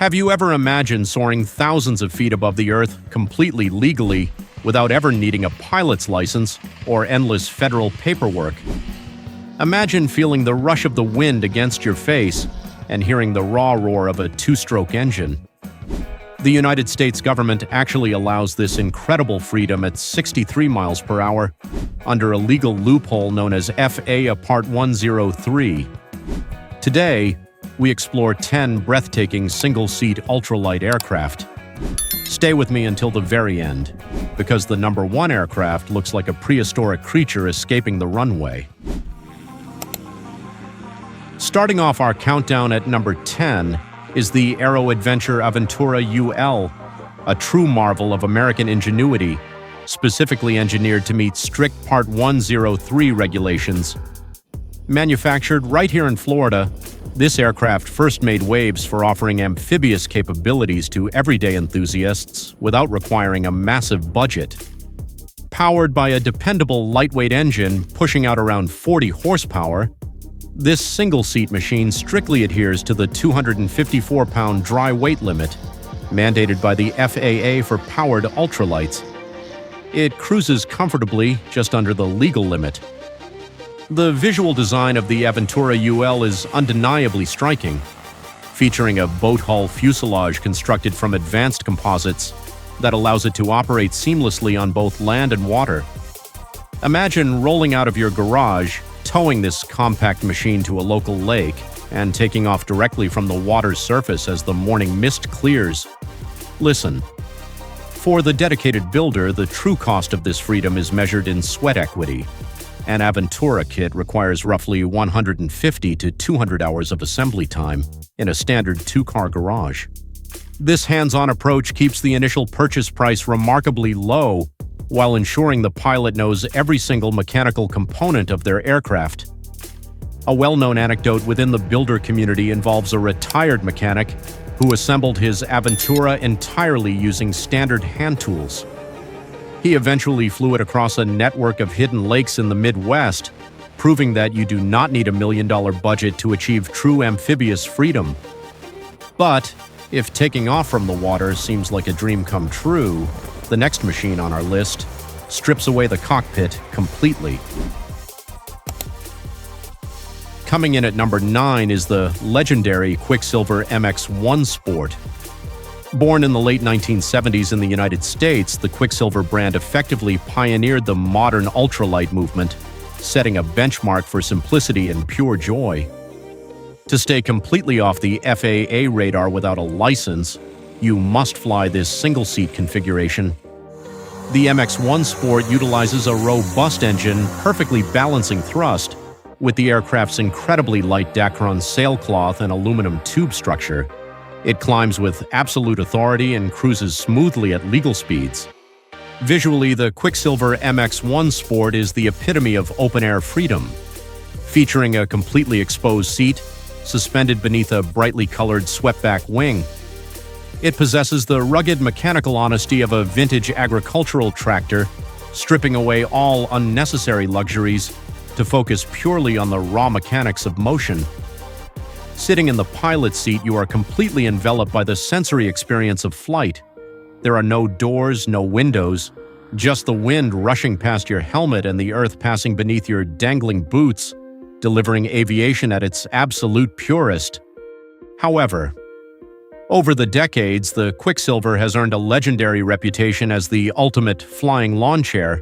Have you ever imagined soaring thousands of feet above the earth completely legally without ever needing a pilot's license or endless federal paperwork? Imagine feeling the rush of the wind against your face and hearing the raw roar of a two-stroke engine. The United States government actually allows this incredible freedom at 63 miles per hour under a legal loophole known as FA Part 103. Today, we explore 10 breathtaking single-seat ultralight aircraft. Stay with me until the very end, because the number one aircraft looks like a prehistoric creature escaping the runway. Starting off our countdown at number 10 is the Aero Adventure Aventura UL, a true marvel of American ingenuity, specifically engineered to meet strict Part 103 regulations. Manufactured right here in Florida, this aircraft first made waves for offering amphibious capabilities to everyday enthusiasts without requiring a massive budget. Powered by a dependable lightweight engine pushing out around 40 horsepower, this single-seat machine strictly adheres to the 254-pound dry weight limit, mandated by the FAA for powered ultralights. It cruises comfortably just under the legal limit. The visual design of the Aventura UL is undeniably striking, featuring a boat hull fuselage constructed from advanced composites that allows it to operate seamlessly on both land and water. Imagine rolling out of your garage, towing this compact machine to a local lake, and taking off directly from the water's surface as the morning mist clears. Listen, for the dedicated builder, the true cost of this freedom is measured in sweat equity. An Aventura kit requires roughly 150 to 200 hours of assembly time in a standard two-car garage. This hands-on approach keeps the initial purchase price remarkably low while ensuring the pilot knows every single mechanical component of their aircraft. A well-known anecdote within the builder community involves a retired mechanic who assembled his Aventura entirely using standard hand tools. He eventually flew it across a network of hidden lakes in the Midwest, proving that you do not need $1 million budget to achieve true amphibious freedom. But if taking off from the water seems like a dream come true, the next machine on our list strips away the cockpit completely. Coming in at number 9 is the legendary Quicksilver MX1 Sport. Born in the late 1970s in the United States, the Quicksilver brand effectively pioneered the modern ultralight movement, setting a benchmark for simplicity and pure joy. To stay completely off the FAA radar without a license, you must fly this single-seat configuration. The MX1 Sport utilizes a robust engine, perfectly balancing thrust, with the aircraft's incredibly light Dacron sailcloth and aluminum tube structure. It climbs with absolute authority and cruises smoothly at legal speeds. Visually, the Quicksilver MX1 Sport is the epitome of open-air freedom. Featuring a completely exposed seat, suspended beneath a brightly colored swept-back wing, it possesses the rugged mechanical honesty of a vintage agricultural tractor, stripping away all unnecessary luxuries to focus purely on the raw mechanics of motion. Sitting in the pilot's seat, you are completely enveloped by the sensory experience of flight. There are no doors, no windows, just the wind rushing past your helmet and the earth passing beneath your dangling boots, delivering aviation at its absolute purest. However, over the decades, the Quicksilver has earned a legendary reputation as the ultimate flying lawn chair,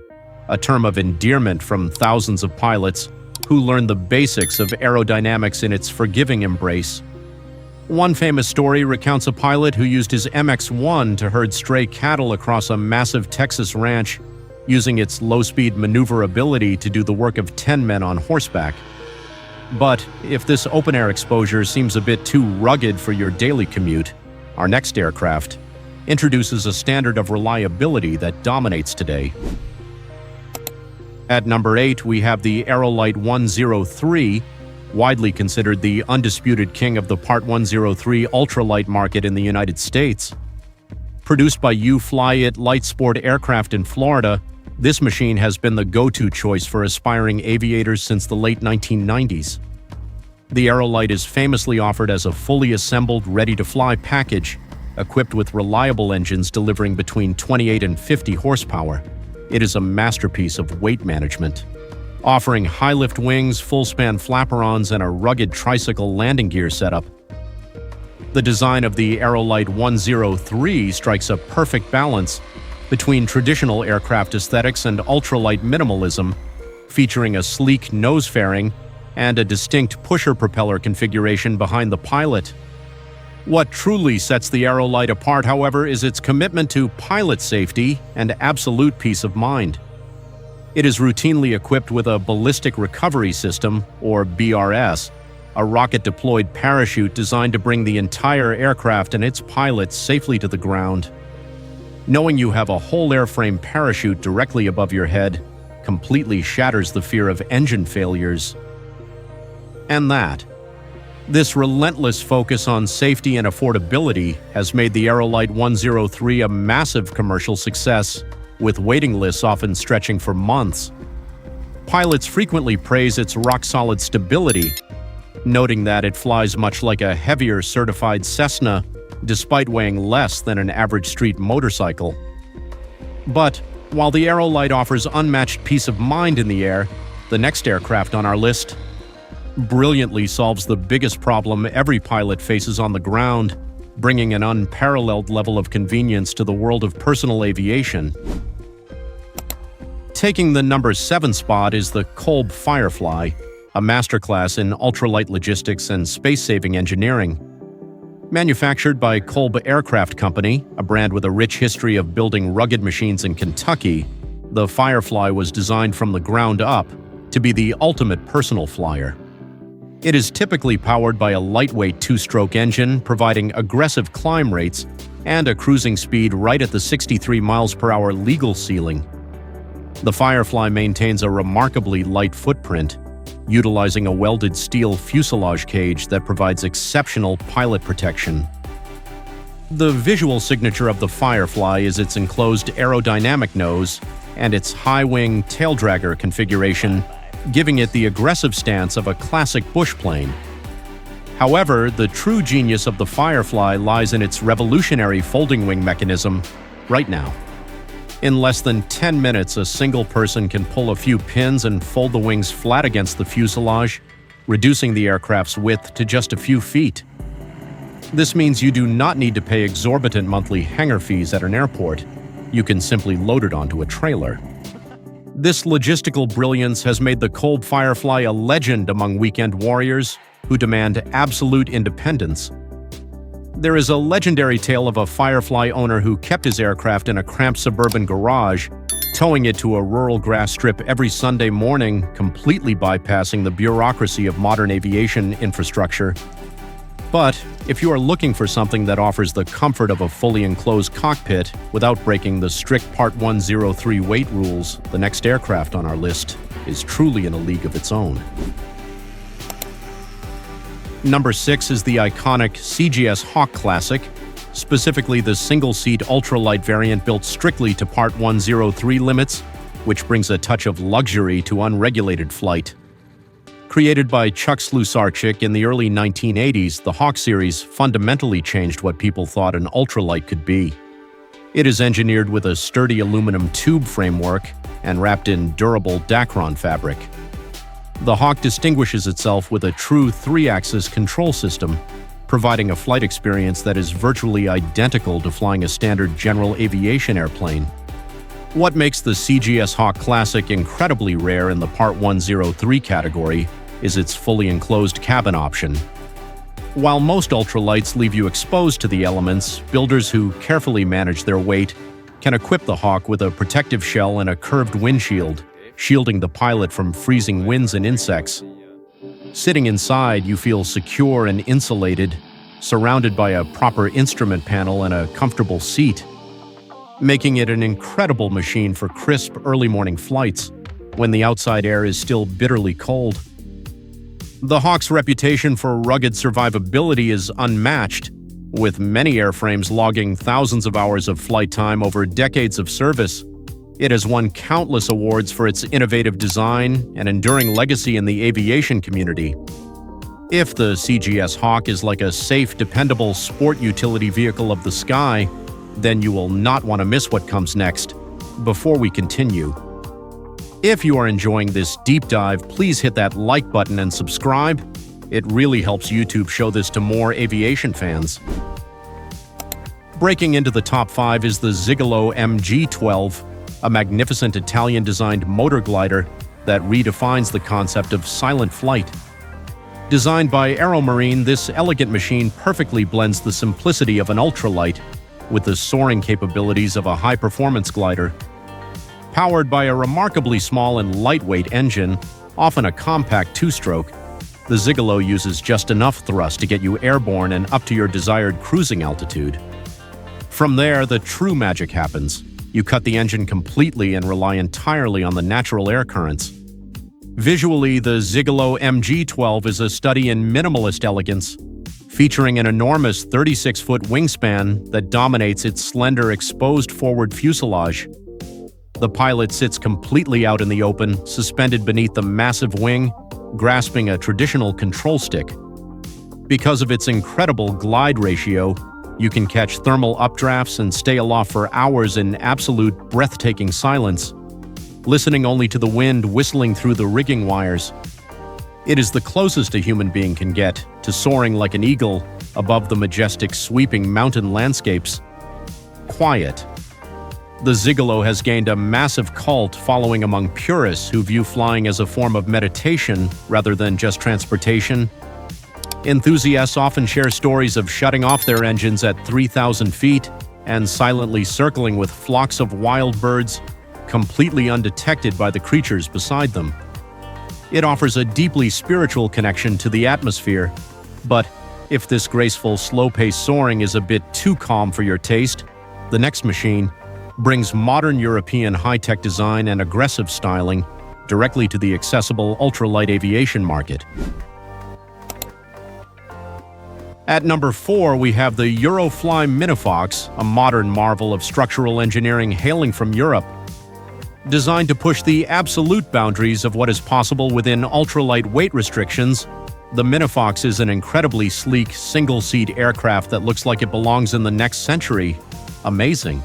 a term of endearment from thousands of pilots who learned the basics of aerodynamics in its forgiving embrace. One famous story recounts a pilot who used his MX-1 to herd stray cattle across a massive Texas ranch, using its low-speed maneuverability to do the work of 10 men on horseback. But if this open-air exposure seems a bit too rugged for your daily commute, our next aircraft introduces a standard of reliability that dominates today. At number 8, we have the Aerolite 103, widely considered the undisputed king of the Part 103 ultralight market in the United States. Produced by Eurofly Light Sport Aircraft in Florida, this machine has been the go-to choice for aspiring aviators since the late 1990s. The Aerolite is famously offered as a fully assembled, ready-to-fly package, equipped with reliable engines delivering between 28 and 50 horsepower. It is a masterpiece of weight management, offering high-lift wings, full-span flaperons, and a rugged tricycle landing gear setup. The design of the Aerolite 103 strikes a perfect balance between traditional aircraft aesthetics and ultralight minimalism, featuring a sleek nose fairing and a distinct pusher propeller configuration behind the pilot. What truly sets the Aerolite apart, however, is its commitment to pilot safety and absolute peace of mind. It is routinely equipped with a ballistic recovery system, or BRS, a rocket-deployed parachute designed to bring the entire aircraft and its pilot safely to the ground. Knowing you have a whole airframe parachute directly above your head completely shatters the fear of engine failures. And this relentless focus on safety and affordability has made the Aerolite 103 a massive commercial success, with waiting lists often stretching for months. Pilots frequently praise its rock-solid stability, noting that it flies much like a heavier certified Cessna, despite weighing less than an average street motorcycle. But while the Aerolite offers unmatched peace of mind in the air, the next aircraft on our list brilliantly solves the biggest problem every pilot faces on the ground, bringing an unparalleled level of convenience to the world of personal aviation. Taking the number 7 spot is the Kolb Firefly, a masterclass in ultralight logistics and space-saving engineering. Manufactured by Kolb Aircraft Company, a brand with a rich history of building rugged machines in Kentucky, the Firefly was designed from the ground up to be the ultimate personal flyer. It is typically powered by a lightweight 2-stroke engine, providing aggressive climb rates and a cruising speed right at the 63 miles per hour legal ceiling. The Firefly maintains a remarkably light footprint, utilizing a welded steel fuselage cage that provides exceptional pilot protection. The visual signature of the Firefly is its enclosed aerodynamic nose and its high-wing taildragger configuration, giving it the aggressive stance of a classic bush plane. However, the true genius of the Firefly lies in its revolutionary folding wing mechanism right now. In less than 10 minutes, a single person can pull a few pins and fold the wings flat against the fuselage, reducing the aircraft's width to just a few feet. This means you do not need to pay exorbitant monthly hangar fees at an airport. You can simply load it onto a trailer. This logistical brilliance has made the Kolb Firefly a legend among weekend warriors who demand absolute independence. There is a legendary tale of a Firefly owner who kept his aircraft in a cramped suburban garage, towing it to a rural grass strip every Sunday morning, completely bypassing the bureaucracy of modern aviation infrastructure. But if you are looking for something that offers the comfort of a fully enclosed cockpit without breaking the strict Part 103 weight rules, the next aircraft on our list is truly in a league of its own. Number 6 is the iconic CGS Hawk Classic, specifically the single-seat ultralight variant built strictly to Part 103 limits, which brings a touch of luxury to unregulated flight. Created by Chuck Slusarczyk in the early 1980s, the Hawk series fundamentally changed what people thought an ultralight could be. It is engineered with a sturdy aluminum tube framework and wrapped in durable Dacron fabric. The Hawk distinguishes itself with a true 3-axis control system, providing a flight experience that is virtually identical to flying a standard general aviation airplane. What makes the CGS Hawk Classic incredibly rare in the Part 103 category is its fully enclosed cabin option. While most ultralights leave you exposed to the elements, builders who carefully manage their weight can equip the Hawk with a protective shell and a curved windshield, shielding the pilot from freezing winds and insects. Sitting inside, you feel secure and insulated, surrounded by a proper instrument panel and a comfortable seat, making it an incredible machine for crisp early morning flights when the outside air is still bitterly cold. The Hawk's reputation for rugged survivability is unmatched, with many airframes logging thousands of hours of flight time over decades of service. It has won countless awards for its innovative design and enduring legacy in the aviation community. If the CGS Hawk is like a safe, dependable sport utility vehicle of the sky, then you will not want to miss what comes next. Before we continue, if you are enjoying this deep dive, please hit that like button and subscribe. It really helps YouTube show this to more aviation fans. Breaking into the top 5 is the Ziggalo MG12, a magnificent Italian-designed motor glider that redefines the concept of silent flight. Designed by Aero, this elegant machine perfectly blends the simplicity of an ultralight with the soaring capabilities of a high-performance glider. Powered by a remarkably small and lightweight engine, often a compact two-stroke, the Ziggalo uses just enough thrust to get you airborne and up to your desired cruising altitude. From there, the true magic happens. You cut the engine completely and rely entirely on the natural air currents. Visually, the Ziggalo MG12 is a study in minimalist elegance, featuring an enormous 36-foot wingspan that dominates its slender, exposed forward fuselage. The pilot sits completely out in the open, suspended beneath the massive wing, grasping a traditional control stick. Because of its incredible glide ratio, you can catch thermal updrafts and stay aloft for hours in absolute breathtaking silence, listening only to the wind whistling through the rigging wires. It is the closest a human being can get to soaring like an eagle above the majestic, sweeping mountain landscapes. Quiet. The Ziggalo has gained a massive cult following among purists who view flying as a form of meditation rather than just transportation. Enthusiasts often share stories of shutting off their engines at 3,000 feet and silently circling with flocks of wild birds, completely undetected by the creatures beside them. It offers a deeply spiritual connection to the atmosphere. But if this graceful, slow-paced soaring is a bit too calm for your taste, the next machine brings modern European high-tech design and aggressive styling directly to the accessible ultralight aviation market. At number 4, we have the Eurofly Minifox, a modern marvel of structural engineering hailing from Europe. Designed to push the absolute boundaries of what is possible within ultralight weight restrictions, the Minifox is an incredibly sleek, single-seat aircraft that looks like it belongs in the next century. Amazing.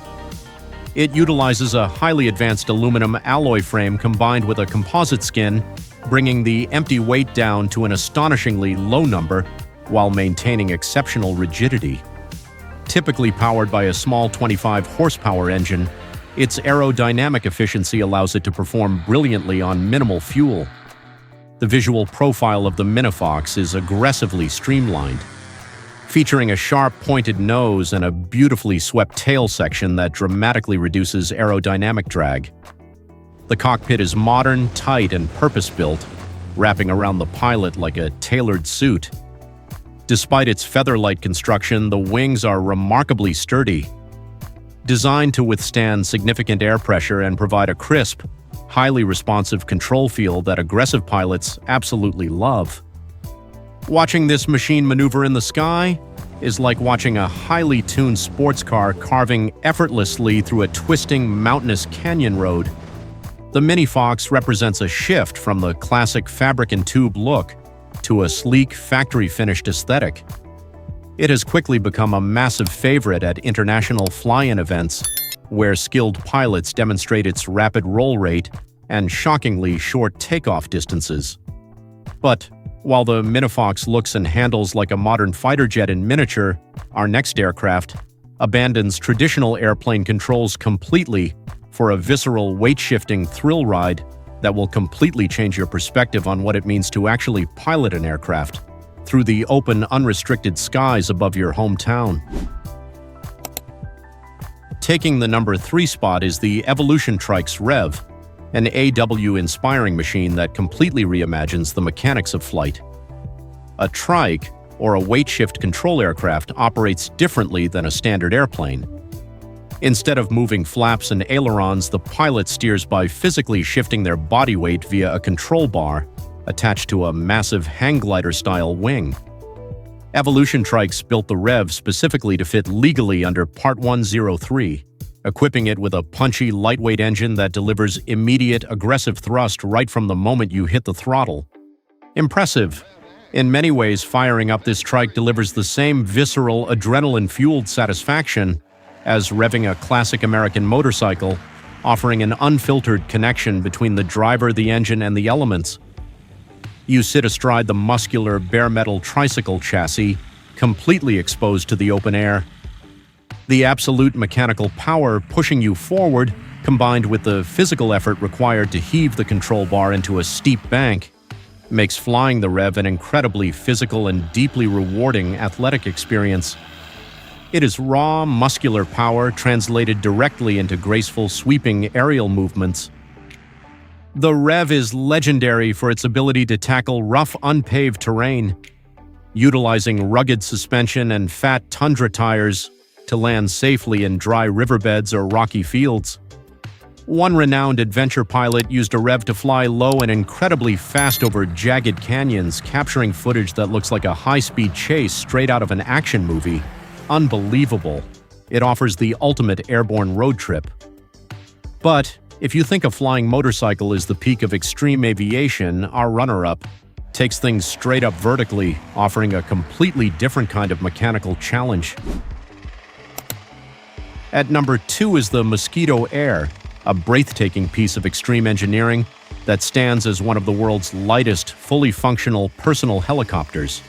It utilizes a highly advanced aluminum alloy frame combined with a composite skin, bringing the empty weight down to an astonishingly low number, while maintaining exceptional rigidity. Typically powered by a small 25-horsepower engine, its aerodynamic efficiency allows it to perform brilliantly on minimal fuel. The visual profile of the Minifox is aggressively streamlined, featuring a sharp, pointed nose and a beautifully swept tail section that dramatically reduces aerodynamic drag. The cockpit is modern, tight, and purpose-built, wrapping around the pilot like a tailored suit. Despite its feather-light construction, the wings are remarkably sturdy. Designed to withstand significant air pressure and provide a crisp, highly responsive control feel that aggressive pilots absolutely love. Watching this machine maneuver in the sky is like watching a highly tuned sports car carving effortlessly through a twisting, mountainous canyon road. The Minifox represents a shift from the classic fabric and tube look to a sleek, factory-finished aesthetic. It has quickly become a massive favorite at international fly-in events, where skilled pilots demonstrate its rapid roll rate and shockingly short takeoff distances. But while the Minifox looks and handles like a modern fighter jet in miniature, our next aircraft abandons traditional airplane controls completely for a visceral, weight-shifting thrill ride that will completely change your perspective on what it means to actually pilot an aircraft through the open, unrestricted skies above your hometown. Taking the number 3 spot is the Evolution Trikes Rev, an AW-inspiring machine that completely reimagines the mechanics of flight. A trike, or a weight-shift control aircraft, operates differently than a standard airplane. Instead of moving flaps and ailerons, the pilot steers by physically shifting their body weight via a control bar attached to a massive hang glider-style wing. Evolution Trikes built the Rev specifically to fit legally under Part 103, equipping it with a punchy, lightweight engine that delivers immediate, aggressive thrust right from the moment you hit the throttle. Impressive, In many ways, firing up this trike delivers the same visceral, adrenaline-fueled satisfaction as revving a classic American motorcycle, offering an unfiltered connection between the driver, the engine, and the elements. You sit astride the muscular, bare metal tricycle chassis, completely exposed to the open air. The absolute mechanical power pushing you forward, combined with the physical effort required to heave the control bar into a steep bank, makes flying the Rev an incredibly physical and deeply rewarding athletic experience. It is raw, muscular power translated directly into graceful, sweeping aerial movements. The Rev is legendary for its ability to tackle rough, unpaved terrain, utilizing rugged suspension and fat tundra tires to land safely in dry riverbeds or rocky fields. One renowned adventure pilot used a Rev to fly low and incredibly fast over jagged canyons, capturing footage that looks like a high-speed chase straight out of an action movie. Unbelievable. It offers the ultimate airborne road trip. But if you think a flying motorcycle is the peak of extreme aviation, our runner-up takes things straight up vertically, offering a completely different kind of mechanical challenge. At number 2 is the Mosquito Air, a breathtaking piece of extreme engineering that stands as one of the world's lightest, fully functional personal helicopters.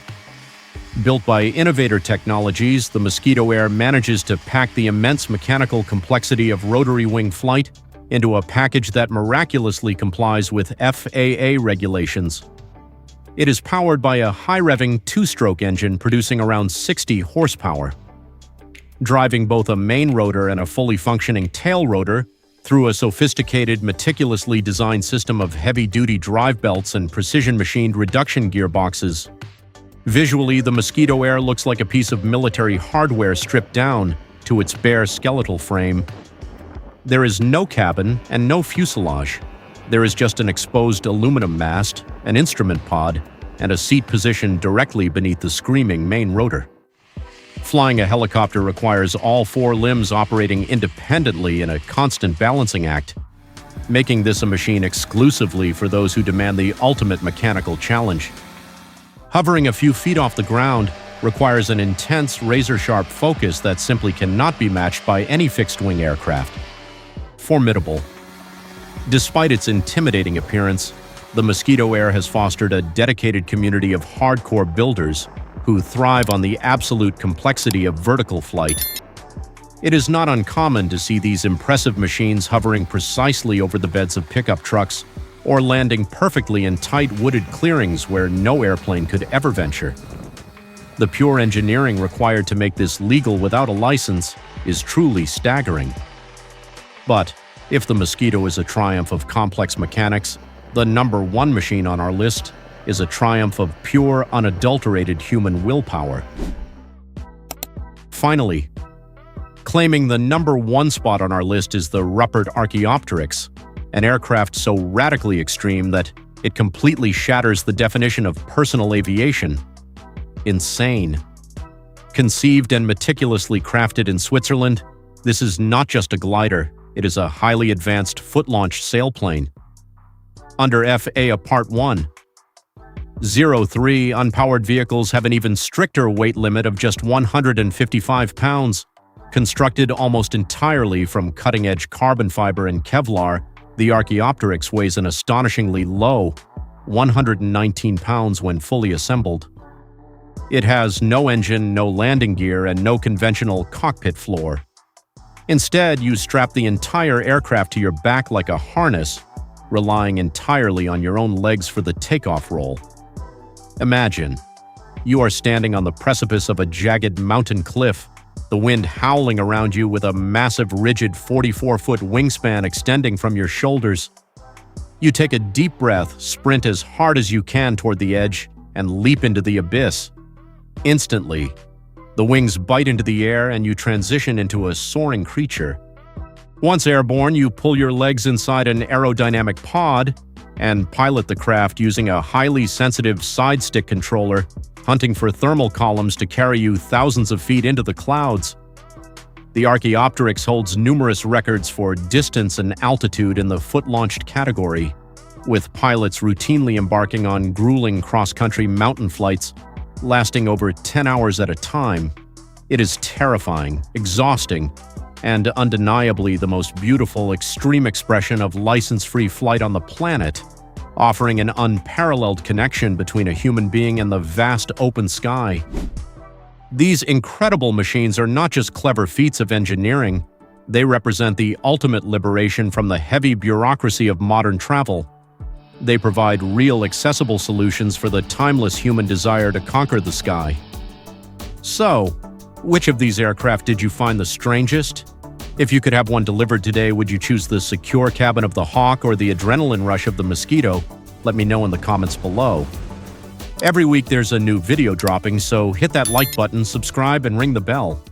Built by Innovator Technologies, the Mosquito Air manages to pack the immense mechanical complexity of rotary wing flight into a package that miraculously complies with FAA regulations. It is powered by a high-revving two-stroke engine producing around 60 horsepower. Driving both a main rotor and a fully functioning tail rotor through a sophisticated, meticulously designed system of heavy-duty drive belts and precision-machined reduction gearboxes. Visually, the Mosquito Air looks like a piece of military hardware stripped down to its bare skeletal frame. There is no cabin and no fuselage. There is just an exposed aluminum mast, an instrument pod, and a seat positioned directly beneath the screaming main rotor. Flying a helicopter requires all 4 limbs operating independently in a constant balancing act, making this a machine exclusively for those who demand the ultimate mechanical challenge. Hovering a few feet off the ground requires an intense, razor-sharp focus that simply cannot be matched by any fixed-wing aircraft. Formidable. Despite its intimidating appearance, the Mosquito Air has fostered a dedicated community of hardcore builders who thrive on the absolute complexity of vertical flight. It is not uncommon to see these impressive machines hovering precisely over the beds of pickup trucks or landing perfectly in tight wooded clearings where no airplane could ever venture. The pure engineering required to make this legal without a license is truly staggering. But if the Mosquito is a triumph of complex mechanics, the number 1 machine on our list is a triumph of pure, unadulterated human willpower. Finally, claiming the number 1 spot on our list is the Ruppert Archaeopteryx, an aircraft so radically extreme that it completely shatters the definition of personal aviation. Insane. Conceived and meticulously crafted in Switzerland, this is not just a glider, it is a highly advanced foot-launched sailplane. Under FAA Part 1, 03 unpowered vehicles have an even stricter weight limit of just 155 pounds. Constructed almost entirely from cutting-edge carbon fiber and Kevlar, the Archaeopteryx weighs an astonishingly low 119 pounds when fully assembled. It has no engine, no landing gear, and no conventional cockpit floor. Instead, you strap the entire aircraft to your back like a harness, relying entirely on your own legs for the takeoff roll. Imagine, you are standing on the precipice of a jagged mountain cliff, the wind howling around you with a massive, rigid 44-foot wingspan extending from your shoulders. You take a deep breath, sprint as hard as you can toward the edge, and leap into the abyss. Instantly, the wings bite into the air and you transition into a soaring creature. Once airborne, you pull your legs inside an aerodynamic pod and pilot the craft using a highly sensitive side stick controller, hunting for thermal columns to carry you thousands of feet into the clouds. The Archaeopteryx holds numerous records for distance and altitude in the foot-launched category. with pilots routinely embarking on grueling cross-country mountain flights lasting over 10 hours at a time. It is terrifying, exhausting, and undeniably the most beautiful extreme expression of license-free flight on the planet, offering an unparalleled connection between a human being and the vast open sky. These incredible machines are not just clever feats of engineering, they represent the ultimate liberation from the heavy bureaucracy of modern travel. They provide real accessible solutions for the timeless human desire to conquer the sky. So, which of these aircraft did you find the strangest? If you could have one delivered today, would you choose the secure cabin of the Hawk or the adrenaline rush of the Mosquito? Let me know in the comments below. Every week there's a new video dropping, so hit that like button, subscribe, and ring the bell.